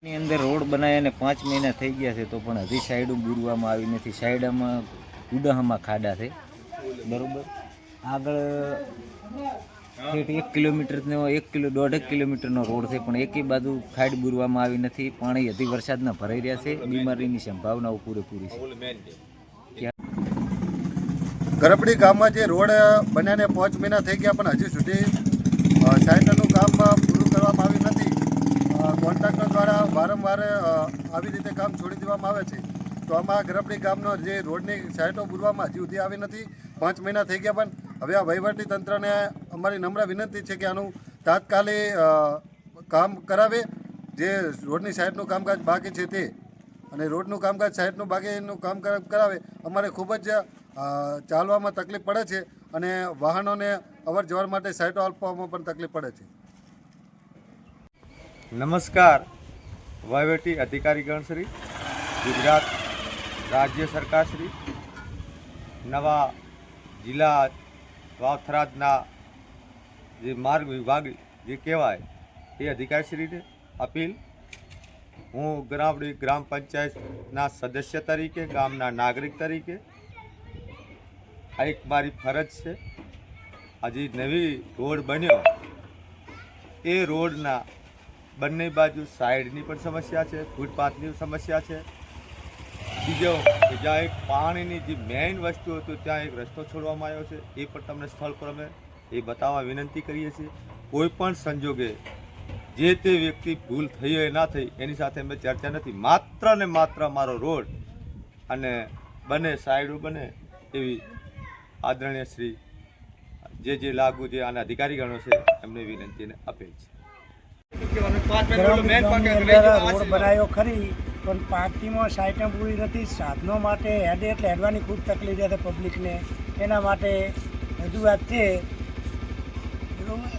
ની અંદર રોડ બનાવ્યાને 5 મહિના થઈ ગયા છે તો પણ હજી સાઈડો બુરવામાં આવી નથી. સાઈડમાં ઉડાહમાં ખાડા છે, બરોબર. આગળ 1 કિલોમીટરનો 1.5 કિલોમીટરનો રોડ છે પણ એકેય બાજુ ખાડ બુરવામાં આવી નથી. પાણી હજી વરસાદના ભરાઈ રહ્યા છે. બીમારીની સંભાવનાઓ પૂરેપૂરી છે. ગરબડી ગામમાં જે રોડ બન્યાને 5 મહિના થઈ ગયા પણ હજી સુધી સાઈડનું કામ પૂરું કરવામાં આવ્યું નથી. કોન્ટ્રાક્ટર દ્વારા વારંવાર આવી રીતે કામ છોડી દેવામાં આવે છે. તો આમાં ગરબડી ગામનો જે રોડની સાઈડો પૂરવામાં હજી સુધી આવી નથી. 5 મહિના થઈ ગયા પણ હવે આ વહીવટી તંત્રને અમારી નમ્ર વિનંતી છે કે આનું તાત્કાલિક કામ કરાવે. જે રોડની સાઈડનું કામકાજ બાકી છે તે અને રોડનું કામકાજ સાઈડનું બાકીનું કામ કરાવે. અમારે ખૂબ જ ચાલવામાં તકલીફ પડે છે અને વાહનોને અવર જવર માટે સાઈડો આપવામાં પણ તકલીફ પડે છે. નમસ્કાર. વહીવટી અધિકારીગણ શ્રી, ગુજરાત રાજ્ય સરકાર શ્રી, નવા જિલ્લા વાવથરાદના જે માર્ગ વિભાગ જે કહેવાય એ અધિકારીશ્રીને અપીલ. હું ગરાવડી ગ્રામ પંચાયતના સદસ્ય તરીકે, ગામના નાગરિક તરીકે આ એક મારી ફરજ છે. હજી નવી રોડ બન્યો એ રોડના બંને બાજુ સાઈડની પણ સમસ્યા છે, ફૂટપાથની સમસ્યા છે. બીજો કે જ્યાં એક પાણીની જે મેઇન વસ્તુ હતું ત્યાં એક રસ્તો છોડવામાં આવ્યો છે એ પણ તમને સ્થળ પર અમે એ બતાવવા વિનંતી કરીએ છીએ. કોઈ પણ સંજોગે જે તે વ્યક્તિ ભૂલ થઈ હોય ના થઈ એની સાથે અમે ચર્ચા નથી. માત્ર ને માત્ર અમારો રોડ અને બને સાઈડો બને એવી આદરણીય શ્રી જે લાગુ જે આના અધિકારીગણો છે એમને વિનંતી અને અપીલ છે. રોડ બનાવ્યો ખરી પણ પાર્ટીમાં સાઈટમ પૂરી નથી. સાધનો માટે હેડે એટલે હેડવાની ખૂબ તકલીફ છે પબ્લિકને. એના માટે રજૂઆત છે, બરોબર.